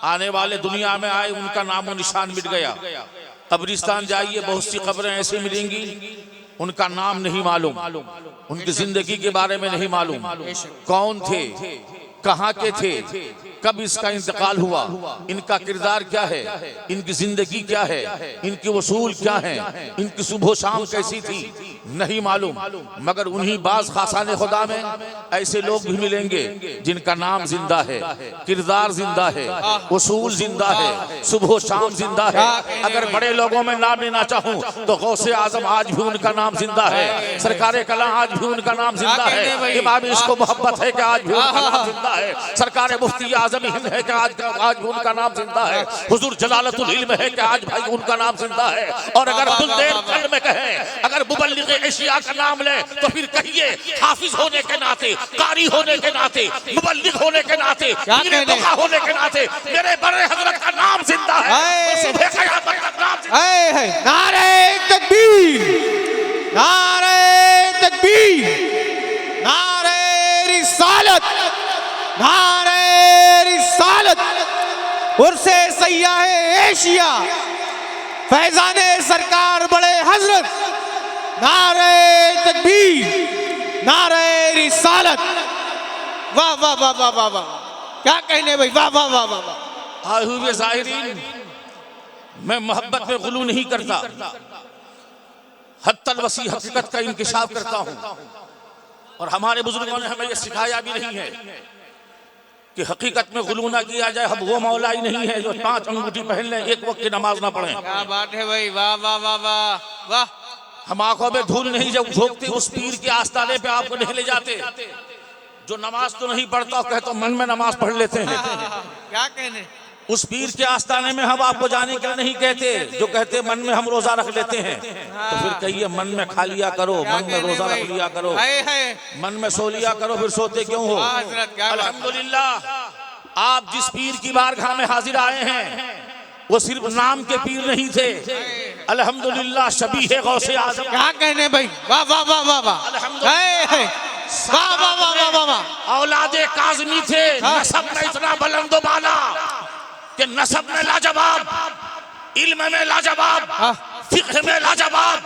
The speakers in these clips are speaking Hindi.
आने वाले दुनिया में आए उनका नामो निशान मिट गया। कब्रिस्तान जाइए, बहुत सी कब्रें ऐसी मिलेंगी उनका नाम नहीं मालूम, उनकी जिंदगी के बारे में नहीं मालूम, कौन थे, कहाँ के थे, कब इसका इंतकाल हुआ, इनका किरदार क्या है, इनकी जिंदगी क्या है, इनके वसूल क्या है, इनकी सुबह शाम कैसी थी, नहीं मालूम। मगर उन्हीं बाज खासाने खुदा में ऐसे लोग भी मिलेंगे जिनका नाम जिंदा है, किरदार जिंदा है, वसूल जिंदा है, सुबह शाम जिंदा है। अगर बड़े लोगों में नाम लेना चाहूँ तो गौसे आजम आज भी उनका नाम जिंदा है, सरकारे कला आज भी उनका नाम जिंदा है, इमाम इसको मोहब्बत है कि आज भी उनका नाम जिंदा है, सरकारे मुफ्ती आजम हिंद है कि आज भी उनका नाम जिंदा है, हुजूर जलालतुल इल्म है कि आज भाई उनका नाम जिंदा है। और अगर बुलंदेर कल में कहे, अगर मुबल्लिग एशिया का नाम ले तो फिर कहिए हाफिज होने के नाते, कारी होने के नाते, मुबल्लिग होने के नाते, पीरे दुआ होने के नाते मेरे बड़े हजरत का नाम जिंदा है, सुबह क़यामत तक नाम जिंदा है। नारे तकबीर, नारे तकबीर, नारे रिसालत, नारे रिसालत, उर्से सय्याहे एशिया, फैजाने सरकार बड़े हजरत, नारे तकबीर, नारे रिसालत। वाह वाह वाह वाह वाह वाह, क्या कहने भाई, वाह वाह वाह वाह वाह। आए हुए ज़ाहिरीन, मैं मोहब्बत में गुलू नहीं करता, हत्तल वसी हकीकत का इंकिशाफ करता हूँ। और हमारे बुजुर्गों ने हमें यह सिखाया भी नहीं है कि हकीकत में गुलू ना किया जाए। हम वो मौला ही नहीं है जो 5 अंगूठी पहन लें, एक वक्त की नमाज ना पढ़ें। क्या बात है भाई, वाह वाह वाह वाह वाह। हम आंखों में धूल नहीं जब झोंकते उस पीर के आस्ताने पे आपको नहीं ले जाते जो नमाज तो नहीं पढ़ता, कहते मन में नमाज पढ़ लेते हैं। क्या कहने, उस पीर के आस्ताने में हम आपको जाने के लिए नहीं कहते जो कहते मन में हम रोजा रख लेते हैं। तो फिर कहिए मन में खा लिया करो, मन में रोजा रख लिया करो, मन में सो लिया करो, फिर सोते क्यों हो। अल्हम्दुलिल्लाह आप जिस पीर की बारगाह में हाजिर आए हैं वो सिर्फ नाम के पीर नहीं थे। अल्हम्दुलिल्लाह शबीह गौसे आज़म। क्या कहने भाई, वाह वाह वाह वाह वाह, अल्हम्दुलिल्लाह वाह वाह वाह वाह वाह। औलादे काज़मी थे, नसब में इतना बुलंद बाला कि नसब में लाजवाब, इल्म में लाजवाब, फिक्र में लाजवाब,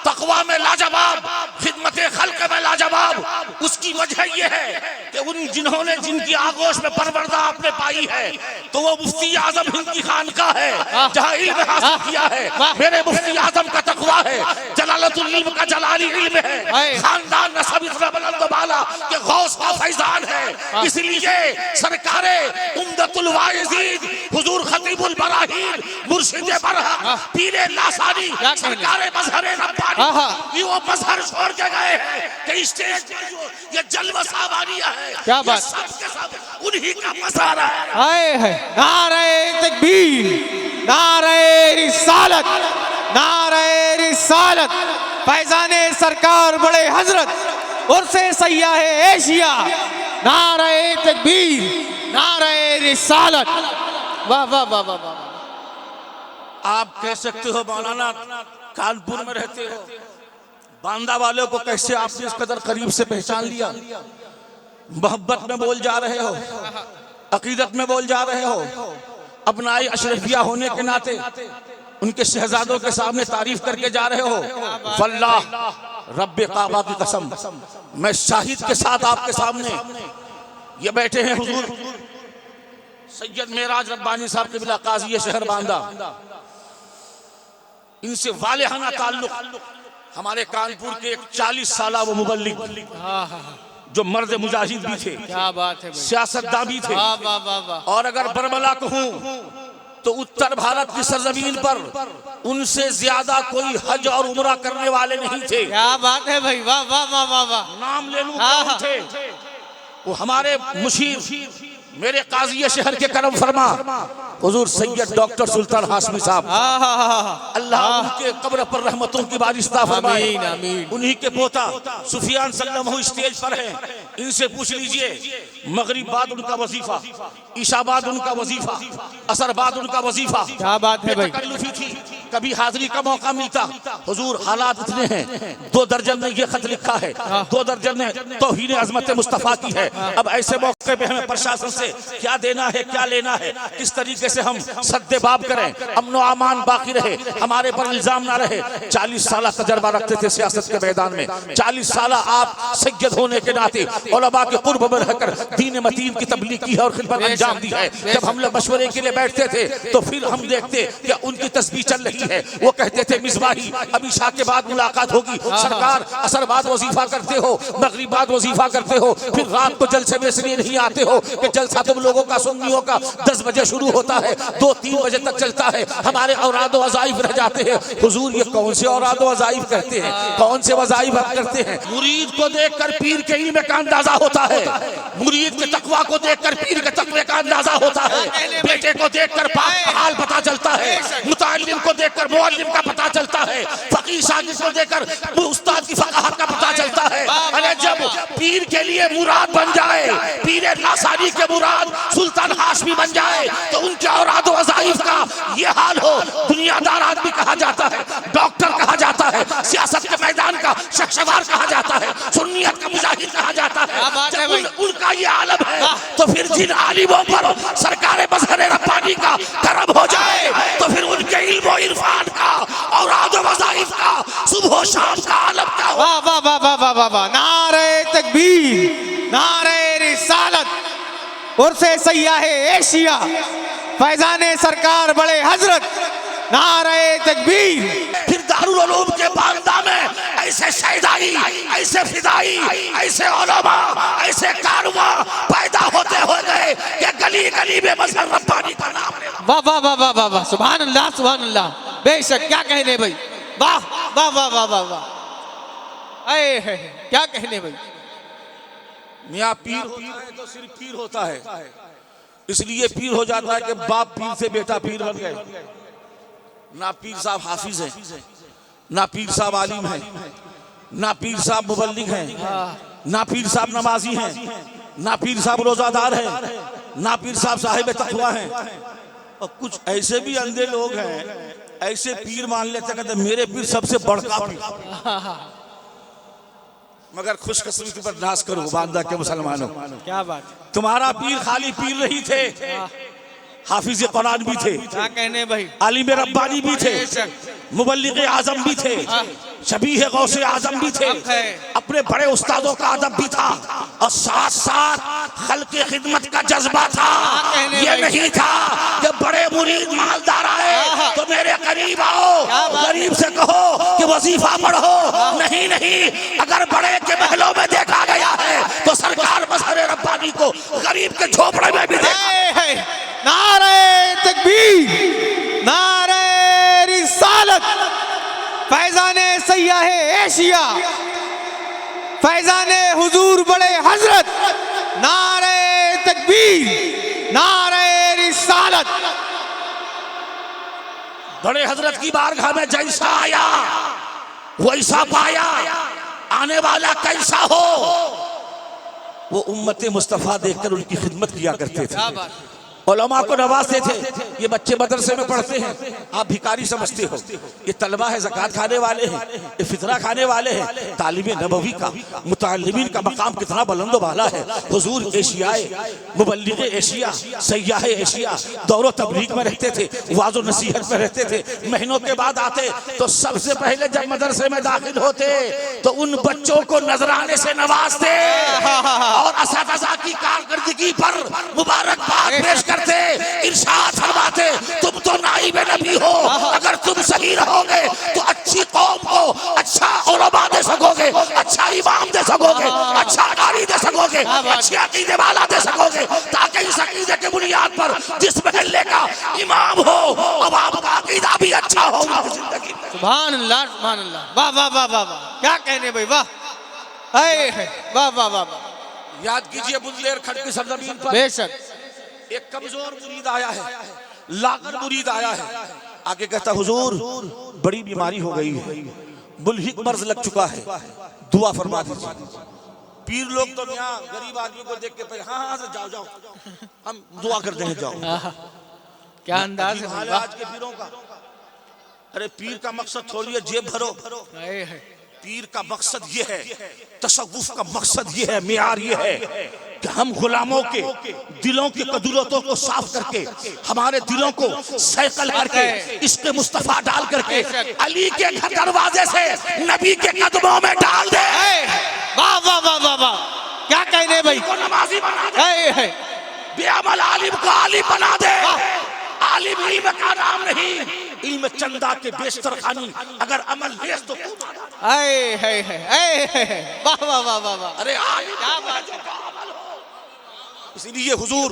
तकवा में लाजवाब, खिदमत खल्क में लाजवाब। उसकी वजह यह है कि उन जिन्होंने जिनकी आगोश में परवरदा आपने पाई है तो वो मुफ्ती आजम हिंद की खानका है जहाँ इल्म हासिल किया है। मेरे मुफ्ती आजम का तकवा है, जलालतुल इल्म का जलाली इल्म है, खानदान नसब इतना बुलंद बाला कि गौस का फैजान है। इसलिए सरकारे उम्दतुल वाइज़ीन हुजूर खतीबुल बराहीन मुर्शिद बरहक पीरे लासानी सरकारे मजहरे रब्बानी ये वो मजहर छोड़ के गए हैं कि स्टेज पर जो ये जलवा सामानिया है, क्या बात, सबके सब उन्हीं का मज़ारा है। आए है नारे तकबीर, नारे रिसालत, नारे रिसालत, फैजाने सरकार बड़े हजरत, उर्से सय्याहे एशिया, नारे तकबीर, नारे रिसालत। वाह वाह वाह वाह वाह। आप कह सकते हो मौलाना कानपुर में रहते हो, बांदा वालों को कैसे आपने इस कदर करीब से पहचान लिया, मोहब्बत में बोल जा रहे हो, अकीदत में बोल जा रहे हो, अपनाई अशरफिया होने के नाते उनके शहजादों के सामने तारीफ करके जा रहे हो। वल्लाह रब्बे काबा की कसम, मैं शाहिद के साथ आपके सामने ये बैठे हैं हुजूर सैयद मेराज रब्बानी साहब के बिला काजी शहर बांदा, इनसे वालिहाना ताल्लुक। हमारे कानपुर के एक 40 साला वो मुबल्लिग जो मर्द मुजाहिद भी थे, क्या बात है, सियासतदान भी थे। वाह वाह वाह वाह। और अगर बरमला कहूँ तो उत्तर भारत की सरजमीन पर उनसे ज्यादा कोई हज और उमरा करने वाले नहीं थे। क्या बात है भाई, वाह वाह वाह वाह वाह। नाम ले लूं कौन थे, वो हमारे मुशीर मेरे काजी शहर के करम फरमा हुजूर सैयद डॉक्टर सुल्तान हाशमी साहब, अल्लाह उनके कब्र पर रहमतों की बारिश फरमाए। उन्हीं के पोता सुफियान सल्लम स्टेज पर हैं, इनसे पूछ लीजिए मगरिब बाद उनका वजीफा, ईशा बाद उनका वजीफा, असर बाद उनका वजीफा। क्या बात है भाई, बेतकल्लुफी थी, कभी हाजिरी का मौका मिलता। हुजूर हालात इतने हैं, 2 दर्जन ने ये खत लिखा है, 2 दर्जन ने तौहीन अजमत मुस्तफा की है। अब ऐसे मौके पे हमें प्रशासन से क्या देना है, क्या लेना है, किस तरीके से हम सद्देबाब करें, अमन व अमान बाकी रहे, हमारे पर इल्जाम ना रहे। 40 साल तजर्बा रखते थे सियासत के मैदान में, 40 साल आप सैयद होने के नाते उलमा के कुर्ब में रहकर दीन मतीन की तबलीग की है और खिदमत अंजाम दी है। जब हम लोग मशवरे के लिए बैठते थे तो फिर हम देखते कि उनकी तस्बीह चल रही है, वो कहते थे मिसबाही अभी शाह के बाद मुलाकात होगी, सरकार असर बाद वजीफा करते हो, मगरिब बाद वजीफा करते हो, फिर रात को जलसे में इसलिए नहीं आते हो कि जलसा तुम लोगों का सुन्नियों का 10 बजे शुरू होता है, 2-3 बजे तक चलता है, हमारे औराद वज़ाइफ रह जाते हैं। हुजूर ये कौन से औराद वज़ाइफ कहते हैं, कौन से वज़ाइफ करते हैं? मुरीद को देखकर पीर के इल्म का अंदाजा होता है, मुरीद के तकवा को देखकर पीर के तकवे का अंदाजा होता है, बेटे को देखकर बाप का हाल पता चलता है, मुताल्लिम को देखकर मुअल्लिम का पता चलता है, फकीह शागिर्द को देखकर उस्ताद की फ़क़ाहत का पता चलता है। अरे जब पीर के लिए मुराद बन जाए, पीर नासारी के मुराद सुल्तान हाशमी बन जाए तो उनके औराद वज़ाइफ का ये हाल हो। दुनियादार आदमी कहा जाता है, डॉक्टर कहा जाता है, सियासत के मैदान का शख्सवार कहा जाता है, सुन्नियत का मुजाहिद कहा जाता है। जब उनका ये आलम है तो फिर जिन आलिमों पर सरकार मज़हर रब्बानी का करम हो जाए तो फिर उनके इल्म और इरफान का औराद वज़ाइफ का सुबह शाम का आलम क्या हो। वाह वाह वाह वाह वाह वाह वाह, नारे तकबीर, नारे रिसालत, उर्से सयाहे एशिया, फैजाने सरकार बड़े हजरत, नारे तकबीर। फिर दारुल उलूम के बारदा में ऐसे शहीदाई, ऐसे फिदाई, ऐसे उलमा, ऐसे कारवा पैदा होते हो गए कि गली गली में मज़हर रब्बानी का नाम ले। वाह वाह वाह वाह वाह वाह, सुभान अल्लाह सुभान अल्लाह, बेशक क्या कहने भाई, वाह वाह वाह वाह वाह वाह, अरे है क्या कहने भाई। मियाँ पीर होता है तो सिर्फ पीर होता है, इसलिए पीर हो जाता है कि बाप पीर से बेटा पीर बन गए। ना पीर साहब हाफिज है, ना पीर साहब आलिम है, ना पीर साहब मुबल्लिग हैं, ना पीर साहब नमाजी हैं, ना पीर साहब रोजादार हैं, ना पीर साहब साहिब तकवा हैं। और कुछ ऐसे भी अंधे लोग हैं, ऐसे पीर मान लेते कहते मेरे पीर सबसे बड़का पीर। मगर खुशकिस्मती पर नाश करो बांदा के मुसलमानों, क्या बात, तुम्हारा पीर खाली पीर नहीं थे, हाफिज कुरान भी थे, क्या कहने भाई, आलिम रब्बानी भी थे, मुबल्लिग आजम भी थे, शबीह गौसे आजम भी थे, अपने बड़े उस्तादों का अदब भी था और साथ साथ खल्क़ की खिदमत का जज्बा था। ये नहीं था कि बड़े मुरीद मालदार आए तो मेरे करीब आओ, गरीब से कहो कि वजीफा पढ़ो, नहीं नहीं, अगर बड़े के महलों में देखा गया है तो सरकार मज़हर रब्बानी को गरीब के झोपड़े में भी देखा। नारे तकबीर, नारे रिसालत, फैजाने सयाहे एशिया, फैजाने हुजूर बड़े हजरत, नारे तकबीर, नारे रिसालत। बड़े हजरत की बारगाह में जैसा आया वैसा पाया, आने वाला कैसा हो। वो उम्मत मुस्तफा देखकर उनकी खिदमत किया करते थे, उलमा को नवाजते थे। ये बच्चे मदरसे में पढ़ते हैं, आप भिखारी समझते हो, ये तलबा है ज़कात खाने वाले हैं, ये फितरा खाने वाले हैं। तालिब नबवी का मुताल्लिमीन का मकाम कितना बुलंद वाला है। हुजूर एशियाए मुबल्लिग एशिया, सयाह एशिया, दौर तबलीग में रहते थे, वाज़ व नसीहत में रहते थे। महीनों के बाद आते तो सबसे पहले जब मदरसे में दाखिल होते तो उन बच्चों को नजराने से नवाजते और असातिज़ा की कारकर्दगी पर मुबारकबाद पेश करते, इरशाद फरमाते तुम तो नाइब नबी हो, अगर तुम सही रहोगे तो अच्छी कौम को अच्छा उलमा दे सकोगे, अच्छा इमाम दे सकोगे, अच्छा कारी दे सकोगे, अच्छी अकीदे वाला दे सकोगे, ताकि इस अकीदे के बुनियाद पर जिस महल्ले का इमाम हो अब आपका अकीदा भी अच्छा हो जिंदगी में। सुभान अल्लाह सुभान अल्लाह, वाह वाह वाह वाह वाह, क्या कहने भाई, वाह वाह वाह वाह वाह। याद कीजिए बुंदेर खंड की सरजमीन पर बेशक एक कमजोर मुरीद आया है, लागल मुरीद आया है, आगे कहता हुजूर बड़ी बीमारी हो गई है, मुल्हिक मर्ज लग चुका है, दुआ फरमा दीजिए। पीर लोग तो यहाँ गरीब आदमी को देख के हाँ हाँ जाओ जाओ हम दुआ कर देंगे, जाओ। क्या अंदाज है हाल भाई, आज के पीरों का। अरे पीर का मकसद थोड़ी है जेब भरो, पीर का मकसद ये है, तसव्वुफ का मकसद ये है, मियार ये है कि हम गुलामों के दिलों की कदूरतों को साफ करके, हमारे दिलों को सैकल करके, इश्क़ मुस्तफा डाल करके अली के घर दरवाजे से नबी के कदमों में डाल दे। वाह वाह वाह वाह वाह, क्या कहने भाई, को नमाजी बना दे, बेअमल आलिम को आलिम बना दे। आलिम इल्म का नाम नहीं, इल्म चंदा के बेशतर खानी, अगर अमल बेश तो वाह वाह वाह वाह वाह। अरे आलिम क्या बात है, इसीलिए हुजूर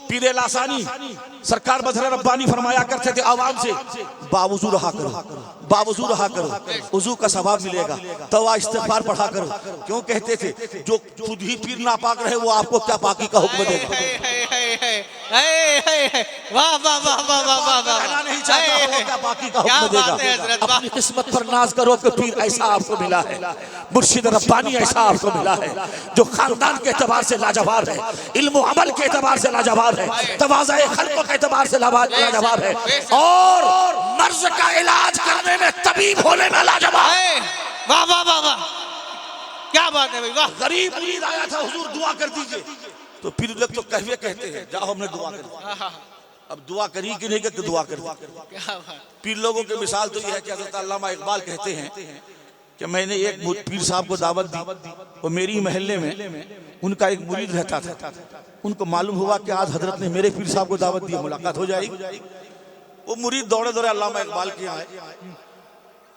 पीरे लासानी सरकार मजहर रब्बानी फरमाया करते थे आवाम से, बावुजू रहा करो, बावुजू रहा करो, वजू का सवाब मिलेगा, तवा इस्तिग़फार पढ़ा करो। क्यों कहते थे, जो खुद ही पीर नापाक रहे वो आपको क्या पाकी का हुक्म देगा। वाह वाह वाह वाह वाह वाह वाह, नहीं चाहता वो क्या पाकी का हुक्म देगा। अपनी किस्मत पर नाज करो कि पीर ऐसा आपको मिला है, मुर्शिद रब्बानी ऐसा आपको मिला है, जो खानदान के एतबार से लाजवाब है, इल्म अमल के एतबार से लाजवाब है, तवाज़े खल्क़ के एतबार से लाजवाब है, और मर्ज का इलाज करने में, तबीब होने में लाजवाब है। वाह वाह वाह वाह, क्या बात है भाई, वाह। गरीब मुरीद आया था, हुजूर दुआ कर दीजिए, तो फिर लोग तो कहवे कहते हैं जाओ हमने दुआ कर दी। अब दुआ करी कि नहीं कि दुआ कर दी। पीर लोगों की मिसाल तो यह है कि हज़रत अल्लामा इकबाल कहते हैं कि मैंने एक पीर साहब को दावत दी, और मेरी महल्ले में उनका एक मुरीद रहता था, उनको मालूम हुआ कि आज हजरत ने मेरे पीर साहब को दावत दी, मुलाकात हो जाएगी। वो मुरीद दौड़े दौड़े अल्लामा इकबाल के आए,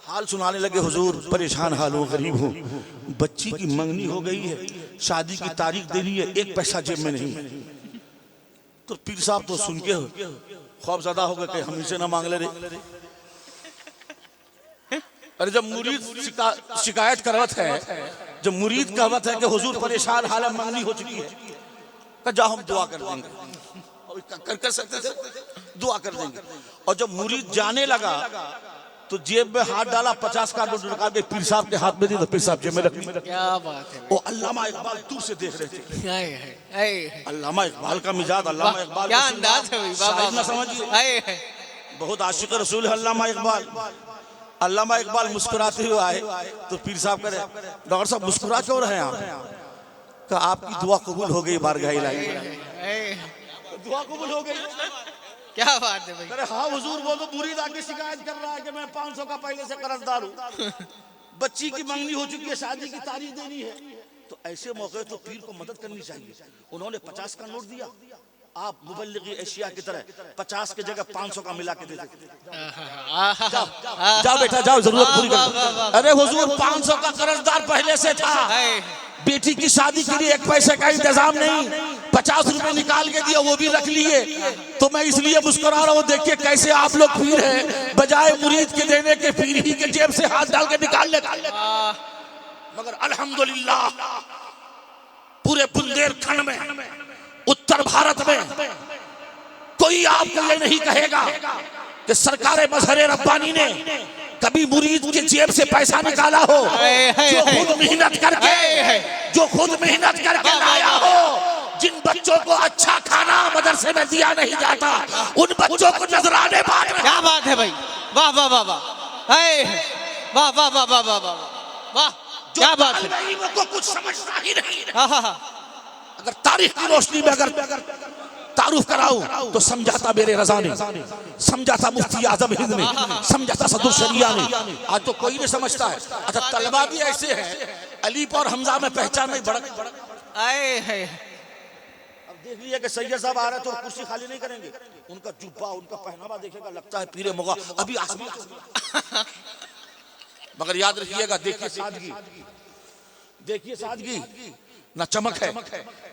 हाल सुनाने लगे, हुजूर परेशान हाल हो, गरीब हो, बच्ची की मंगनी हो गई है, शादी की तारीख देनी है, एक पैसा जेब में नहीं। तो पीर साहब तो सुन के खौफज़दा हो गए कि हम इनसे ना मांग ले रहे। अरे जब मुरीद शिकायत करवत है, जब मुरीद कहवत है कि हुजूर परेशान हाल है, मंगनी हो चुकी है, तो जाओ हम दुआ कर देंगे, कर सकते थे, दुआ कर देंगे। और जब मुरीद जाने लगा तो जेब में हाथ डाला, 50 का नोट निकाल के पीर साहब के हाथ में दी, तो पीर साहब जेब में रख ली। क्या बात है, वो अल्लामा इकबाल दूर से देख रहे थे। अल्लामा इकबाल का मिजाज, अल्लामा इकबाल क्या अंदाज है भाई, वाह ना समझिए, बहुत आशिक रसूल है अल्लामा इकबाल। अल्लामा इकबाल मुस्कुराते हुए आए तो पीर साहब करे, डॉक्टर साहब मुस्कुरा क्यों रहे हैं आप? कहा आपकी दुआ कबूल हो गई, बारगाह इलाही दुआ कबूल हो गई। क्या बात है भाई। अरे हाँ हुजूर, वो तो मुरीद आके शिकायत कर रहा है कि मैं 500 का पहले से कर्जदार हूँ, बच्ची की मंगनी हो चुकी है, शादी की तारीख देनी है। तो ऐसे मौके तो पीर को मदद करनी चाहिए। उन्होंने 50 का नोट दिया, आप मुबल्लिग एशिया की तरह 50 की जगह 500 का मिला के दे देते। जाओ बेटा जाओ, जरूरत पूरी कर। अरे हुजूर 500 का कर्जदार पहले से था, बेटी की शादी के लिए 1 पैसे का इंतजाम नहीं, 50 रुपए निकाल के दिया, वो भी रख लिए। तो मैं इसलिए मुस्कुरा रहा हूँ, देखिए कैसे आप लोग पीर हैं, बजाय मुरीद के देने के पीर ही के जेब से हाथ डाल के निकाल लेते। मगर अल्हम्दुलिल्लाह पूरे बुंदेलखंड में, उत्तर भारत में कोई आपको ये नहीं कहेगा कि सरकार मजहर रब्बानी ने कभी मुरीद के जेब से पैसा निकाला हो। जो खुद मेहनत करके लाया हो, जिन बच्चों को अच्छा खाना मदरसे में दिया नहीं जाता, उन बच्चों को नजराने बांट। क्या बात है भाई, वाह वाह वाह वाह, वाह वाह वाह वाह वाह वाह, क्या बात है। को कुछ समझता ही नहीं। अगर तारीख की रोशनी में अगर तारुफ कराऊं तो समझाता मेरे रजा ने, समझाता मुफ्ती आजम हिंद ने, समझाता सदुर शरिया ने। आज तो कोई नहीं समझता है। अच्छा तलबा भी ऐसे हैं, अलीप और हमजा में पहचान नहीं, भड़क आए है। अब देख लिया कि सैयद साहब आ रहे तो कुर्सी खाली नहीं करेंगे, उनका जुब्बा, उनका पहनावा देखेगा, लगता है पीरे मुगा अभी आसमान। मगर याद रखिएगा, देखिए सादगी, देखिए सादगी, ना चमक है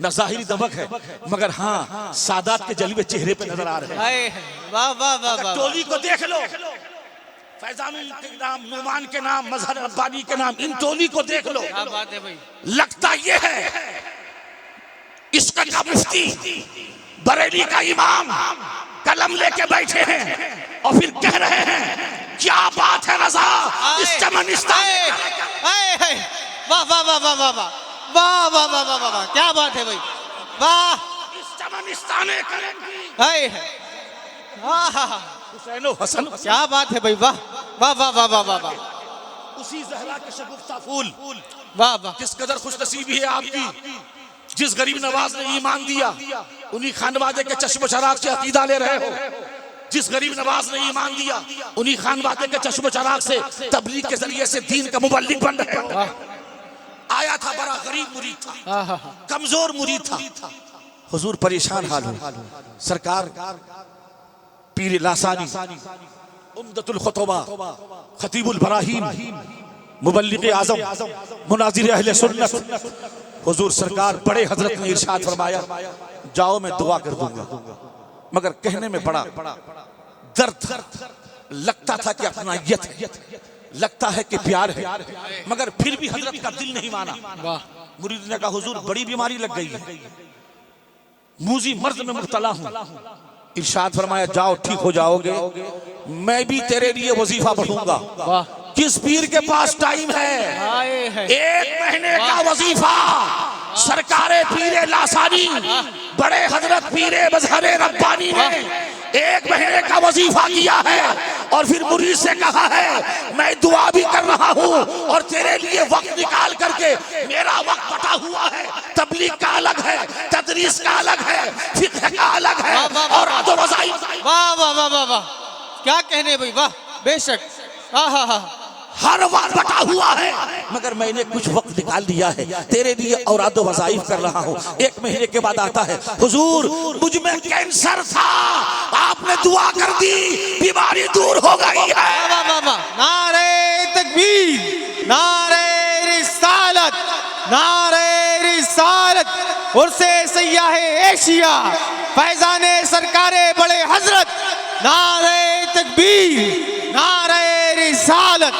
ना जाहिरी दमक है, मगर हाँ सादात के जलवे चेहरे पे नजर आ रहे हैं। वाह वाह वाह वाह। टोली को देख लो, फैजान के नाम, नुमान के नाम, मजहर रब्बानी के नाम, इन टोली को देख लो। क्या बात है भाई। लगता ये है इश्क का मुफ्ती, बरेली का इमाम कलम लेके बैठे हैं और फिर कह रहे हैं क्या बात है रजा इस चमनिस्तान। वाह वाह वाह वाह वाह वाह वाह वाह वाह वाह वाह, क्या बात है भाई, वाह। इस चमनिस्तान हुसैन व हसन। क्या बात है भाई, वाह वाह वाह वाह वाह वाह वाह उसी जहरा के शगुफ्ता फूल, वाह वाह। किस कदर खुशनसीबी है आपकी, जिस गरीब नवाज ने ईमान दिया उन्हीं खानवादे के चश्म चराग से अकीदा ले रहे हो। जिस गरीब नवाज ने ईमान दिया उन्हीं खानवादे के चश्म चराग से तबलीग के जरिए से दीन का मुबल्लिग बन रहे हो। आया था बड़ा गरीब मुरीद था, कमजोर मुरीद था, हुजूर परेशान हाल हो। सरकार पीर लासानी, उम्दतुल खुतबा, खतीबुल बराहीम, मुबल्लिग आजम, मुनाजिर अहले सुन्नत, हुजूर सरकार बड़े हजरत ने इरशाद फरमाया, जाओ मैं दुआ कर दूंगा। मगर कहने में बड़ा दर्द लगता था कि अपनायत है, लगता है कि प्यार है, मगर फिर भी हजरत का दिल नहीं माना। मुरीद ने कहा, हुजूर बड़ी बीमारी लग गई है, मूजी मर्ज में मुब्तला हूं। इरशाद फरमाया, जाओ ठीक हो जाओगे, मैं भी तेरे लिए वजीफा पढ़ूंगा। किस पीर के पास टाइम है? 1 महीने का वजीफा सरकारे पीरे लासानी बड़े हजरत पीरे मजहरे रब्बानी ने 1 महीने का वजीफा किया है और फिर मुरीद से कहा है, मैं दुआ भी कर रहा हूँ और तेरे लिए वक्त निकाल करके, मेरा वक्त बटा हुआ है, तबलीग का अलग है, तदरीस का अलग है, फिक्र का अलग है और आदो वज़ाइफ। वाह वाह वाह वाह वाह, क्या कहने भाई, वाह बेशक, हाँ हाँ हाँ, हर वक्त बटा हुआ है, मगर मैंने कुछ वक्त निकाल दिया है तेरे लिए और आदो वज़ाइफ कर रहा हूँ। 1 महीने के बाद आता है, हुजूर मुझ में कैंसर था, आपने दुआ कर दी, बीमारी दूर हो गई है। वाह वाह वाह, नारे तकबीर, नारे रिसालत, नारे रिसालत। उर्से सय्याहे एशिया, फैजाने सरकारे बड़े हजरत, नारे तकबीर, नारे रिसालत।